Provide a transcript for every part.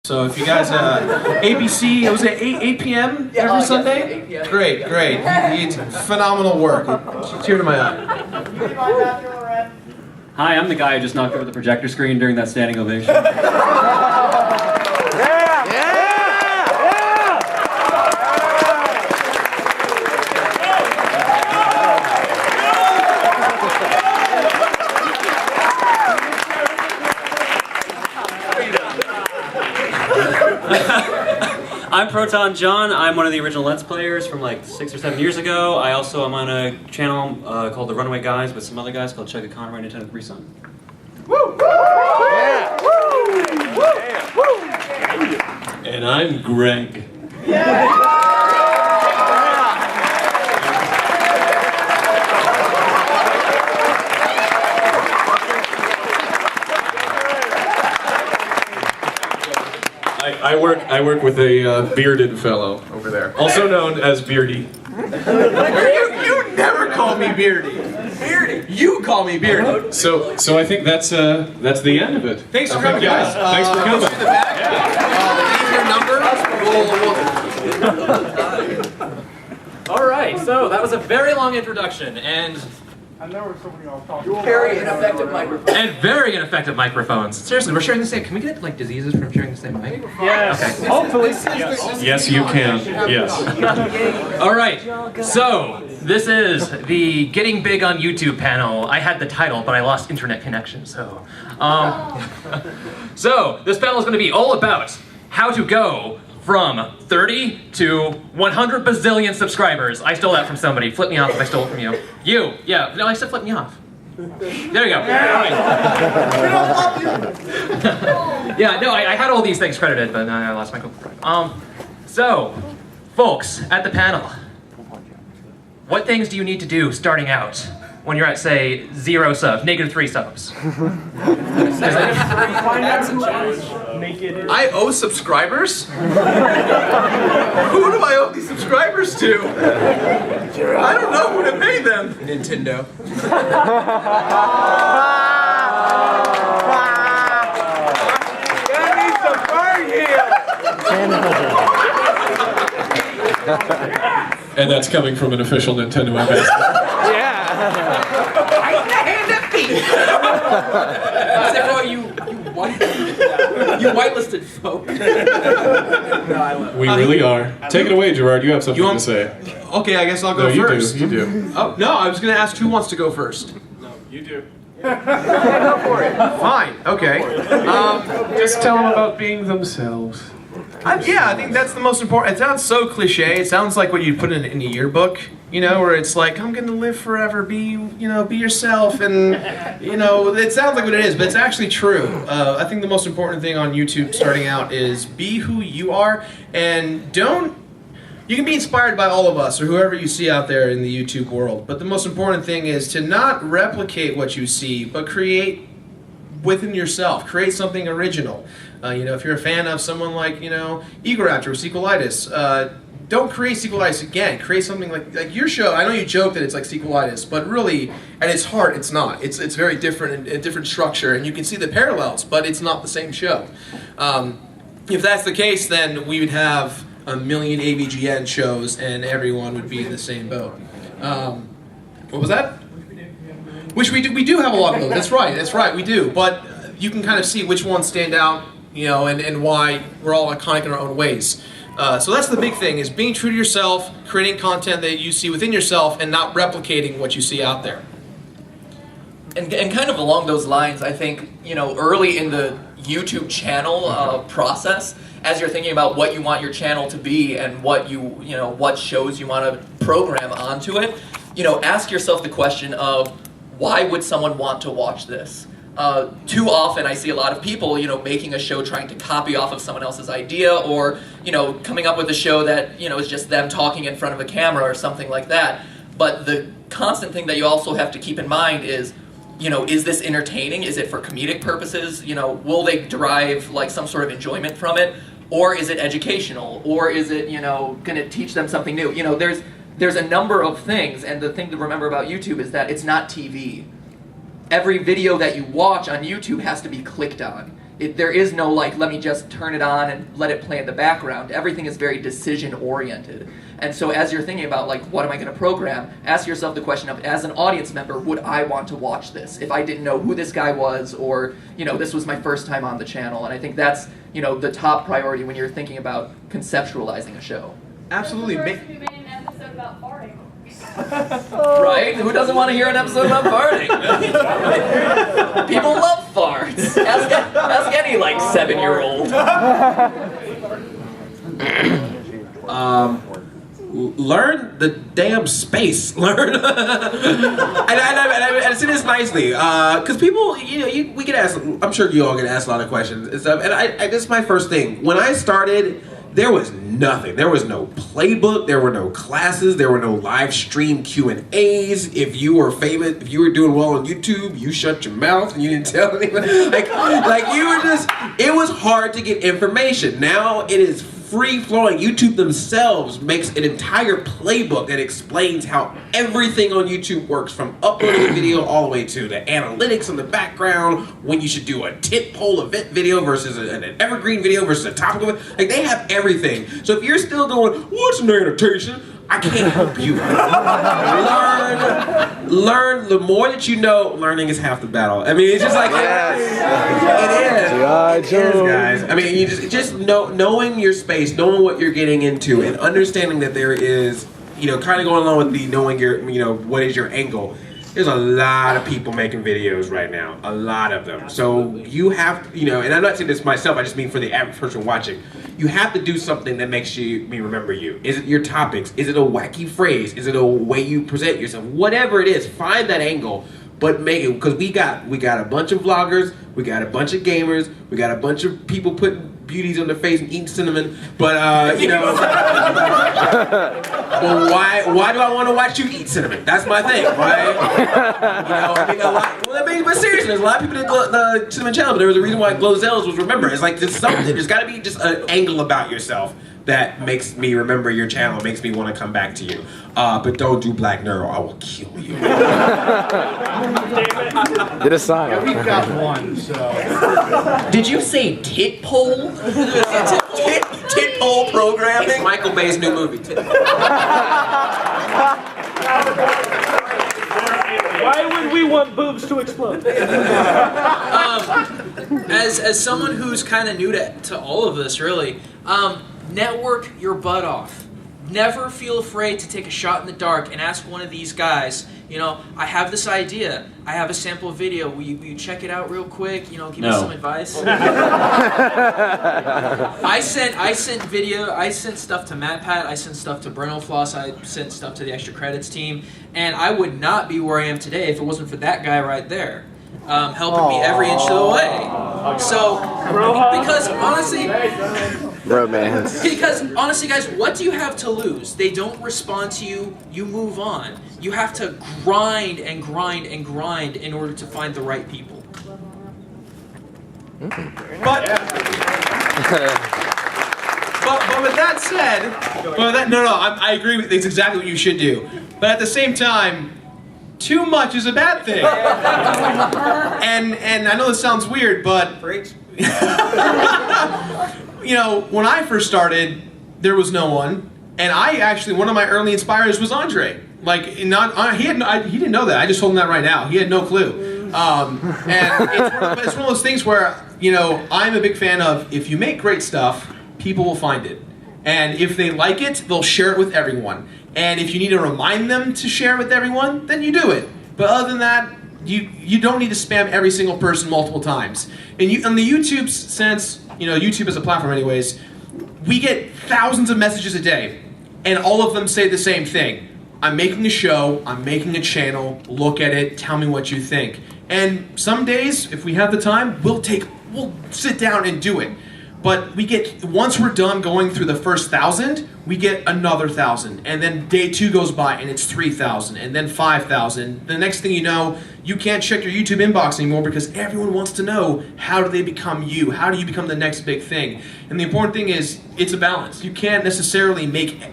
So if you guys, ABC, was it 8 p.m. every Sunday? 8 p.m. Great, great. It's phenomenal work. Tear to my eye. Hi, I'm the guy who just knocked over the projector screen during that standing ovation. I'm Proton John. I'm one of the original Let's Players from like 6 or 7 years ago. I also am on a channel called The Runaway Guys with some other guys called Chugga Conroy and Nintendo 3 Son. Woo! Yeah! Woo! Yeah! Woo! And I'm Greg. I work with a bearded fellow over there, also known as Beardy. You never call me Beardy. Beardy. You call me Beardy. So I think that's the end of it. Thanks for coming, guys. Thanks for coming. Through the back. Leave your number. All right, so that was a very long introduction, and Very ineffective microphone. and very ineffective microphones. Seriously, we're sharing the same. Can we get like diseases from sharing the same mic? Yes. Okay. Hopefully. Yes, you can. Yes. All right, so this is the Getting Big on YouTube panel. I had the title, but I lost internet connection, so. So this panel is going to be all about how to go from 30 to 100 bazillion subscribers. I stole that from somebody. Flip me off if I stole it from you. You, yeah. No, I said flip me off. There you go. Yeah, no, I had all these things credited, but I lost my cool. So, folks at the panel, what things do you need to do starting out when you're at, say, 0 subs, -3 subs? I owe subscribers? Who do I owe these subscribers to? I don't know who to pay them. Nintendo. And that's coming from an official Nintendo ambassador. Except for you whitelisted folk. We really are. Take it away, Gerard. You have something to say. Okay, I guess I'll go No, you first. do. You do. Oh, no, I was going to ask who wants to go first. No, you do. Go for it. Fine, okay. Just tell them about being themselves. Yeah, I think that's the most important. It sounds so cliche. It sounds like what you put in a yearbook, you know, where it's like, I'm gonna live forever, be yourself, and, you know, it sounds like what it is, but it's actually true. I think the most important thing on YouTube starting out is be who you are, and you can be inspired by all of us, or whoever you see out there in the YouTube world, but the most important thing is to not replicate what you see, but create within yourself. Create something original. You know, if you're a fan of someone like, you know, Egoraptor or Sequelitis, don't create Sequelitis again. Create something like your show. I know you joke that it's like Sequelitis, but really, at its heart, it's not. It's very different and a different structure, and you can see the parallels, but it's not the same show. If that's the case, then we would have a million AVGN shows, and everyone would be in the same boat. What was that? Which we do have a lot of those. That's right, we do. But you can kind of see which ones stand out, you know, and why we're all iconic in our own ways. So that's the big thing, is being true to yourself, creating content that you see within yourself, and not replicating what you see out there. And kind of along those lines, I think, you know, early in the YouTube channel process, as you're thinking about what you want your channel to be and what what shows you want to program onto it, you know, ask yourself the question of, why would someone want to watch this? Too often I see a lot of people, you know, making a show trying to copy off of someone else's idea, or, you know, coming up with a show that, you know, is just them talking in front of a camera or something like that. But the constant thing that you also have to keep in mind is, you know, is this entertaining? Is it for comedic purposes? You know, will they derive like some sort of enjoyment from it? Or is it educational? Or is it, you know, going to teach them something new? You know, there's a number of things, and the thing to remember about YouTube is that it's not TV. Every video that you watch on YouTube has to be clicked on. there is no like, let me just turn it on and let it play in the background. Everything is very decision oriented. And so as you're thinking about like, what am I going to program, ask yourself the question of, as an audience member, would I want to watch this if I didn't know who this guy was, or this was my first time on the channel? And I think that's the top priority when you're thinking about conceptualizing a show. Absolutely. We made an episode about farting. Right? Who doesn't want to hear an episode about farting? People love farts. Ask any like 7-year-old. Learn the damn space. Learn, and I say this nicely, because people, we get asked. I'm sure you all get asked a lot of questions and stuff. And this is my first thing. When I started, there was nothing. There was no playbook. There were no classes. There were no live stream Q&As. If you were famous, if you were doing well on YouTube, you shut your mouth and you didn't tell anyone. Like you were just. It was hard to get information. Now it is free-flowing. YouTube themselves makes an entire playbook that explains how everything on YouTube works, from uploading a video all the way to the analytics in the background, when you should do a titpole event video versus an evergreen video versus a topical video. Like, they have everything. So if you're still going, what's an annotation? I can't help you. Learn. The more that you know, learning is half the battle. I mean, it's just like, it is, guys. I mean, you just knowing your space, knowing what you're getting into, and understanding that there is, kind of going along with the knowing your, what is your angle. There's a lot of people making videos right now, a lot of them. So you have, and I'm not saying this myself, I just mean for the average person watching, you have to do something that makes me remember you. Is it your topics? Is it a wacky phrase? Is it a way you present yourself? Whatever it is, find that angle, but make it, because we got a bunch of vloggers, we got a bunch of gamers, we got a bunch of people putting beauties on their face and eating cinnamon, but well, why do I want to watch you eat cinnamon? That's my thing, right? But seriously, there's a lot of people that go the cinnamon channel, but there was a reason why Glozell's was remembered. It's like, there's something, there's got to be just an angle about yourself that makes me remember your channel, makes me want to come back to you. But don't do Black Neuro, I will kill you. Did a sign. Yeah, we've got one, so. Did you say tit pole? Tit pole programming? It's Michael Bay's new movie. Why would we want boobs to explode? As someone who's kind of new to all of this, really, network your butt off. Never feel afraid to take a shot in the dark and ask one of these guys, I have this idea. I have a sample video. Will you check it out real quick? Give me some advice. I sent stuff to MatPat. I sent stuff to Breno Floss. I sent stuff to the Extra Credits team. And I would not be where I am today if it wasn't for that guy right there. Helping me every inch of the way. So, because honestly, guys, what do you have to lose? They don't respond to you, you move on. You have to grind and grind and grind in order to find the right people. But with that said, I agree with, it's exactly what you should do. But at the same time, too much is a bad thing. And I know this sounds weird, but when I first started, there was no one, and one of my early inspirers was Andre. Like, he didn't know that. I just told him that right now. He had no clue. And it's one of those things where I'm a big fan of, if you make great stuff, people will find it, and if they like it, they'll share it with everyone. And if you need to remind them to share it with everyone, then you do it. But other than that, you don't need to spam every single person multiple times. And in the YouTube sense, YouTube as a platform anyways, we get thousands of messages a day, and all of them say the same thing. I'm making a show, I'm making a channel, look at it, tell me what you think. And some days, if we have the time, we'll sit down and do it. But once we're done going through the first 1,000, we get another 1,000. And then day 2 goes by and it's 3,000, and then 5,000. The next thing you know, you can't check your YouTube inbox anymore because everyone wants to know, how do they become you? How do you become the next big thing? And the important thing is, it's a balance. You can't necessarily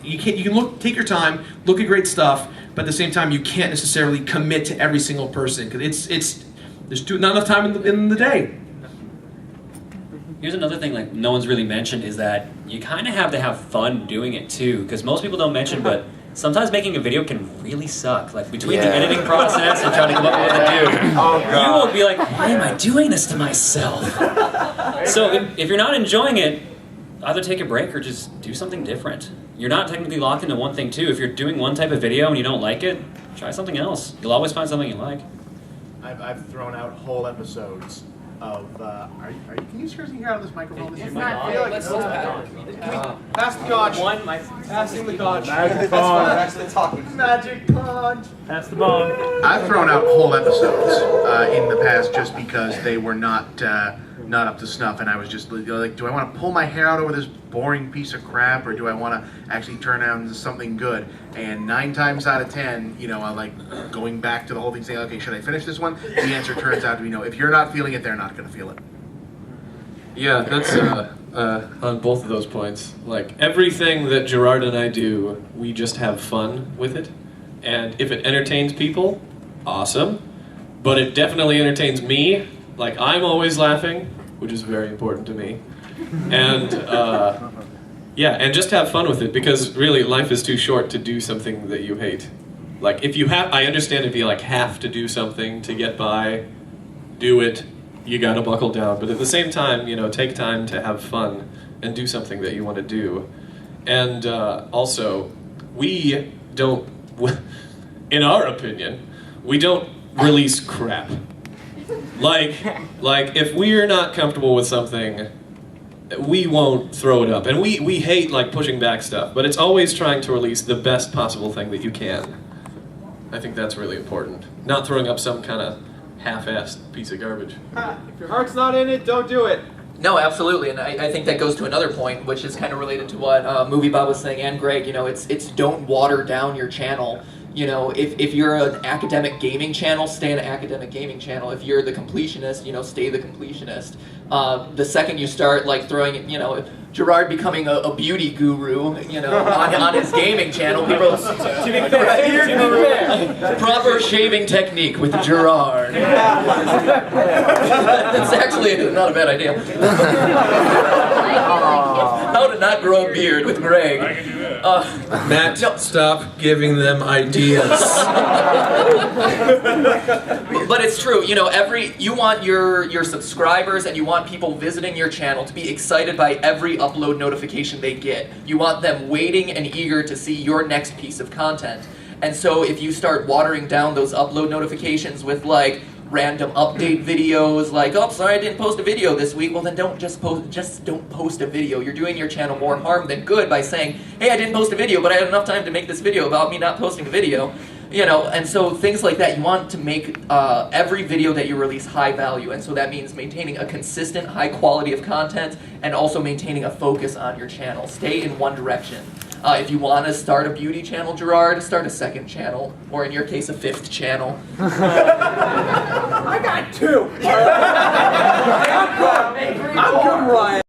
you can take your time, look at great stuff, but at the same time, you can't necessarily commit to every single person because there's not enough time in the day. Here's another thing like no one's really mentioned is that you kind of have to have fun doing it too, because most people don't mention, but sometimes making a video can really suck. Like between the editing process and trying to come up with what to do, you will be like, why am I doing this to myself? So if you're not enjoying it, either take a break or just do something different. You're not technically locked into one thing too. If you're doing one type of video and you don't like it, try something else. You'll always find something you like. I've thrown out whole episodes of. Can you seriously hear out of this microphone? It's not. I feel like it's Pass the conch. Passing the conch. Magic conch. Pass the bong. I've thrown out whole episodes in the past just because they were not up to snuff, and I was just like, do I want to pull my hair out over this boring piece of crap, or do I want to actually turn out into something good? And 9 times out of 10, you know, I like going back to the whole thing, saying, okay, should I finish this one? The answer turns out to be no. If you're not feeling it, they're not going to feel it. Yeah, that's on both of those points. Like everything that Gerard and I do, we just have fun with it, and if it entertains people, awesome. But it definitely entertains me. Like I'm always laughing, which is very important to me, and yeah, and just have fun with it, because really life is too short to do something that you hate. Like if you have, I understand if you like have to do something to get by, do it. You gotta buckle down, but at the same time, you know, take time to have fun and do something that you want to do. And also, we don't, in our opinion, we don't release crap. Like if we're not comfortable with something, we won't throw it up. And we hate like pushing back stuff, but it's always trying to release the best possible thing that you can. I think that's really important. Not throwing up some kind of half-assed piece of garbage. If your heart's not in it, don't do it. No, absolutely, and I think that goes to another point, which is kind of related to what Movie Bob was saying, and Greg. You know, it's don't water down your channel. You know, if you're an academic gaming channel, stay an academic gaming channel. If you're the completionist, you know, stay the completionist. The second you start like throwing, you know, Gerard becoming a beauty guru, you know, on his gaming channel, people. To be fair, proper shaving technique with Gerard. That's actually not a bad idea. How to not grow a beard with Greg. Matt, stop giving them ideas. But it's true, you know, you want your subscribers and you want people visiting your channel to be excited by every upload notification they get. You want them waiting and eager to see your next piece of content. And so if you start watering down those upload notifications with like random update videos, like, oh, sorry I didn't post a video this week, well then don't don't post a video. You're doing your channel more harm than good by saying, hey, I didn't post a video, but I had enough time to make this video about me not posting a video. You know, and so things like that, you want to make every video that you release high value, and so that means maintaining a consistent high quality of content and also maintaining a focus on your channel. Stay in one direction. If you want to start a beauty channel, Gerard, start a second channel, or in your case, a 5th channel. I got 2. I'm good, Ryan.